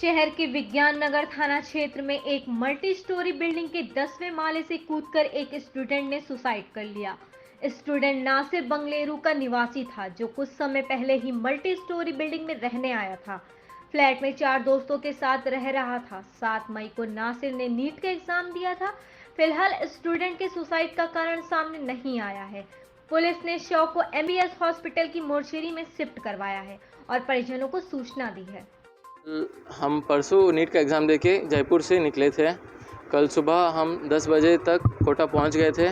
शहर के विज्ञान नगर थाना क्षेत्र में एक मल्टी स्टोरी बिल्डिंग के 10वें माले से कूदकर एक स्टूडेंट ने सुसाइड कर लिया। स्टूडेंट नासिर बंगलेरू का निवासी था, जो कुछ समय पहले ही मल्टी स्टोरी बिल्डिंग में रहने आया था। फ्लैट में 4 दोस्तों के साथ रह रहा था। 7 मई को नासिर ने नीट का एग्जाम दिया था। फिलहाल स्टूडेंट के सुसाइड का कारण सामने नहीं आया है। पुलिस ने शव को MBS हॉस्पिटल की मोर्चरी में शिफ्ट करवाया है और परिजनों को सूचना दी है। हम परसों नीट का एग्ज़ाम देके जयपुर से निकले थे। कल सुबह हम 10 बजे तक कोटा पहुंच गए थे।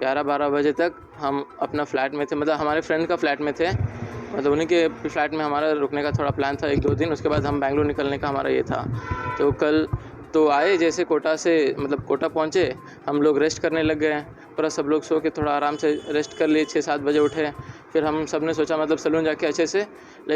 11-12 बजे तक हम अपना फ्लैट में थे, मतलब हमारे फ्रेंड का फ्लैट में थे। मतलब उन्हीं के फ्लैट में हमारा रुकने का थोड़ा प्लान था 1-2 दिन। उसके बाद हम बेंगलुरु निकलने का हमारा ये था। तो कल तो आए, जैसे कोटा से मतलब कोटा पहुँचे हम लोग रेस्ट करने लग गए। पूरा सब लोग सो के थोड़ा आराम से रेस्ट कर लिए। 6-7 बजे उठे। फिर हम सब ने सोचा मतलब सैलून जाके अच्छे से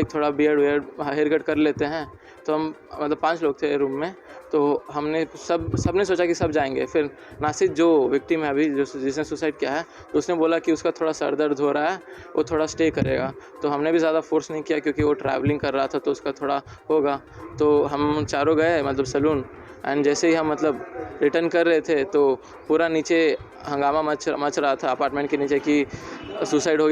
थोड़ा बियर्ड हेयर कट कर लेते हैं। तो हम मतलब 5 लोग थे रूम में। तो हमने सबने सोचा कि सब जाएंगे। फिर नासिर जो विक्टिम है अभी, जिसने सुसाइड किया है, तो उसने बोला कि उसका थोड़ा सर दर्द हो रहा है, वो थोड़ा स्टे करेगा। तो हमने भी ज़्यादा फोर्स नहीं किया क्योंकि वो ट्रैवलिंग कर रहा था तो उसका थोड़ा होगा। तो हम चारों गए मतलब सैलून। एंड जैसे ही हम मतलब रिटर्न कर रहे थे तो पूरा नीचे हंगामा मच रहा था अपार्टमेंट के नीचे कि सुसाइड हो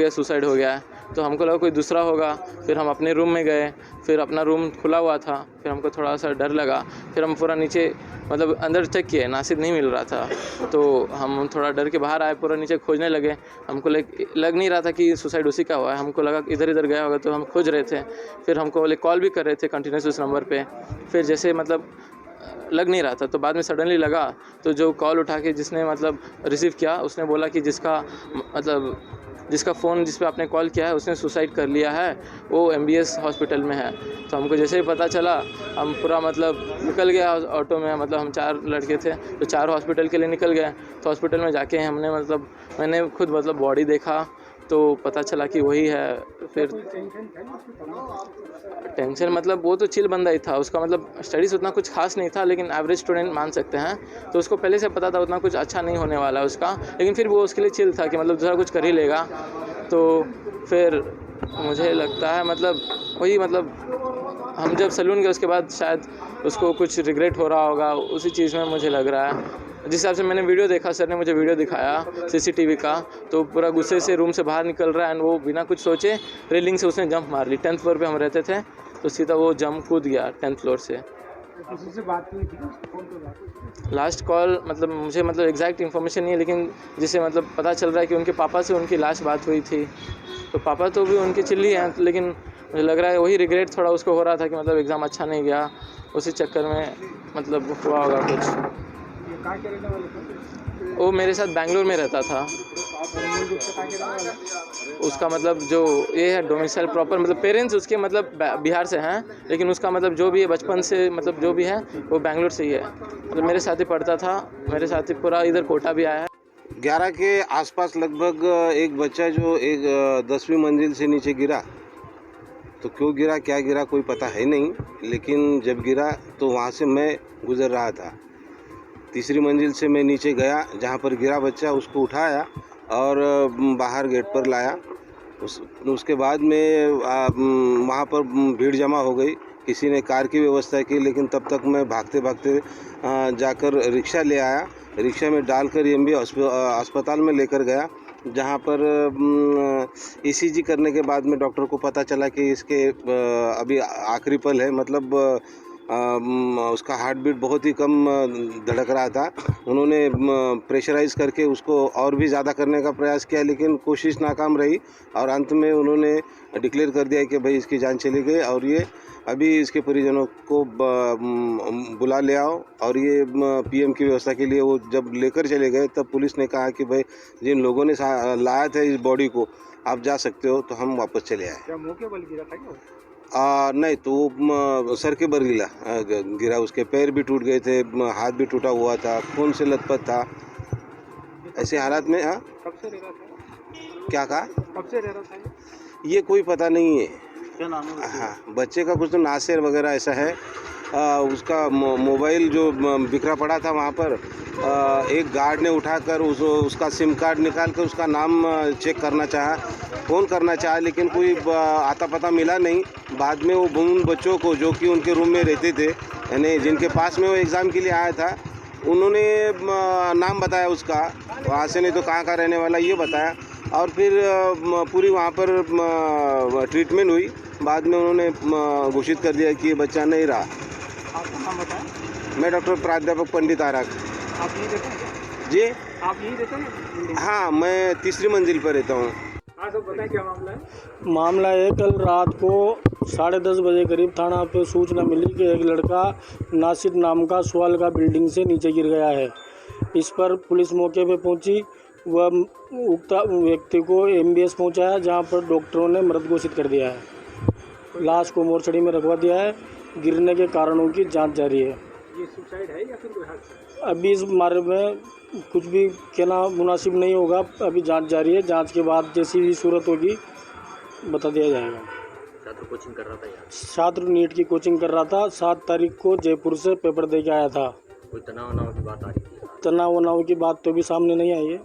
गया है। तो हमको लगा कोई दूसरा होगा। फिर हम अपने रूम में गए। फिर अपना रूम खुला हुआ था। फिर हमको थोड़ा सा डर लगा। फिर हम पूरा नीचे मतलब अंदर चेक किए, नासिर नहीं मिल रहा था। तो हम थोड़ा डर के बाहर आए, पूरा नीचे खोजने लगे। हमको लग नहीं रहा था कि सुसाइड उसी का हुआ है। हमको लगा इधर इधर गया होगा, तो हम खोज रहे थे। फिर हमको कॉल भी कर रहे थे कंटिन्यूस उस नंबर पे। फिर जैसे मतलब लग नहीं रहा था, तो बाद में सडनली लगा। तो जो कॉल उठा के जिसने मतलब रिसीव किया, उसने बोला कि जिसका फ़ोन जिस पे आपने कॉल किया है उसने सुसाइड कर लिया है, वो MBS हॉस्पिटल में है। तो हमको जैसे ही पता चला हम पूरा मतलब निकल गया ऑटो में। मतलब हम 4 लड़के थे तो 4 हॉस्पिटल के लिए निकल गए। तो हॉस्पिटल में जाके मैंने खुद मतलब बॉडी देखा तो पता चला कि वही है। फिर टेंशन मतलब वो तो चिल बंदा ही था। उसका मतलब स्टडीज़ उतना कुछ खास नहीं था, लेकिन एवरेज स्टूडेंट मान सकते हैं। तो उसको पहले से पता था उतना कुछ अच्छा नहीं होने वाला है उसका, लेकिन फिर वो उसके लिए चिल था कि मतलब दूसरा कुछ कर ही लेगा। तो फिर मुझे लगता है मतलब वही मतलब हम जब सैलून गए उसके बाद शायद उसको कुछ रिग्रेट हो रहा होगा, उसी चीज़ में मुझे लग रहा है। जिस हिसाब से मैंने वीडियो देखा, सर ने मुझे वीडियो दिखाया CCTV का, तो पूरा गुस्से से रूम से बाहर निकल रहा है। एंड वो बिना कुछ सोचे रेलिंग से उसने जंप मार ली। 10th फ्लोर पे हम रहते थे, तो सीधा वो जंप कूद गया 10th फ्लोर से। किसी से बात हुई थी फोन पे बात? लास्ट कॉल मतलब मुझे मतलब एग्जैक्ट इन्फॉर्मेशन नहीं है, लेकिन जिससे मतलब पता चल रहा है कि उनके पापा से उनकी लास्ट बात हुई थी। तो पापा तो भी उनके चिल्ली हैं, लेकिन मुझे लग रहा है वही रिग्रेट थोड़ा उसको हो रहा था कि मतलब एग्ज़ाम अच्छा नहीं गया, उसी चक्कर में मतलब हुआ होगा कुछ। ये कहाँ के रहने वाले थे? वो मेरे साथ बेंगलुरु में रहता था। और मूल रूप से कहाँ के रहने वाले? उसका मतलब जो ये है डोमिसाइल प्रॉपर, मतलब पेरेंट्स उसके मतलब बिहार से हैं, लेकिन उसका मतलब जो भी है बचपन से मतलब जो भी है वो बेंगलुरु से ही है। मतलब मेरे साथ ही पढ़ता था, मेरे साथ ही पूरा इधर कोटा भी आया है। 11 के आसपास लगभग एक बच्चा जो एक 10वीं मंजिल से नीचे गिरा। तो क्यों गिरा, क्या गिरा, कोई पता है नहीं। लेकिन जब गिरा तो वहाँ से मैं गुज़र रहा था। तीसरी मंजिल से मैं नीचे गया, जहाँ पर गिरा बच्चा, उसको उठाया और बाहर गेट पर लाया। उसके बाद में वहाँ पर भीड़ जमा हो गई। किसी ने कार की व्यवस्था की, लेकिन तब तक मैं भागते भागते जाकर रिक्शा ले आया। रिक्शा में डालकर MB अस्पताल में लेकर गया, जहाँ पर ECG करने के बाद में डॉक्टर को पता चला कि इसके अभी आखिरी पल है। मतलब उसका हार्ट बीट बहुत ही कम धड़क रहा था। उन्होंने प्रेशराइज़ करके उसको और भी ज़्यादा करने का प्रयास किया, लेकिन कोशिश नाकाम रही। और अंत में उन्होंने डिक्लेयर कर दिया कि भाई इसकी जान चली गई। और ये अभी इसके परिजनों को बुला ले आओ। और ये PM की व्यवस्था के लिए वो जब लेकर चले गए, तब पुलिस ने कहा कि भाई जिन लोगों ने लाया था इस बॉडी को, आप जा सकते हो। तो हम वापस चले आए। क्या मुँह के बल गिरा था क्या? नहीं, तो वो सर के बल गिरा। उसके पैर भी टूट गए थे, हाथ भी टूटा हुआ था, खून से लथपथ था। ऐसे हालात में कब से रह रहा था? क्या कहा? कब से रह रहा था ये कोई पता नहीं है। क्या नाम है? हाँ, बच्चे का कुछ तो नासिर वगैरह ऐसा है। उसका मोबाइल जो बिखरा पड़ा था वहाँ पर एक गार्ड ने उठाकर उसका सिम कार्ड निकाल कर उसका नाम चेक करना चाहा, फ़ोन करना चाहा, लेकिन कोई आता पता मिला नहीं। बाद में वो उन बच्चों को जो कि उनके रूम में रहते थे, यानी जिनके पास में वो एग्ज़ाम के लिए आया था, उन्होंने नाम बताया उसका, वहाँ से नहीं तो कहाँ का रहने वाला ये बताया, और फिर पूरी वहाँ पर ट्रीटमेंट हुई। बाद में उन्होंने घोषित कर दिया कि ये बच्चा नहीं रहा। आपका नाम बताएं। मैं डॉक्टर प्राध्यापक पंडित आरक। आप यहीं रहते हैं? जी आप यहीं रहते हैं? हाँ, मैं तीसरी मंजिल पर रहता हूँ। हाँ सर, बताएं क्या मामला है? मामला है, कल रात को 10:30 बजे करीब थाना पे सूचना मिली कि एक लड़का नासिर नाम का सुवाल का बिल्डिंग से नीचे गिर गया है। इस पर पुलिस मौके पे पहुंची, वह उक्त व्यक्ति को MBS पहुंचाया, जहां पर डॉक्टरों ने मृत घोषित कर दिया है। लाश को मोर्चरी में रखवा दिया है। गिरने के कारणों की जांच जारी है। ये सुसाइड है या फिर कोई हादसा? अभी इस बारे में कुछ भी कहना मुनासिब नहीं होगा, अभी जांच जारी है। जांच के बाद जैसी भी सूरत होगी बता दिया जाएगा। छात्र कोचिंग कर रहा था यार? छात्र नीट की कोचिंग कर रहा था। 7 तारीख को जयपुर से पेपर दे के आया था। कोई तनाव वनाव की बात आ रही थी? तनाव वनाव की बात तो भी सामने नहीं आई है।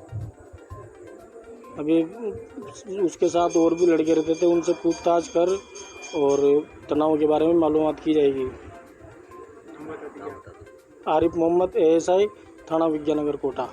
अभी उसके साथ और भी लड़के रहते थे, उनसे पूछताछ कर और तनाव के बारे में मालूमात की जाएगी। आरिफ मोहम्मद ASI थाना विज्ञाननगर कोटा।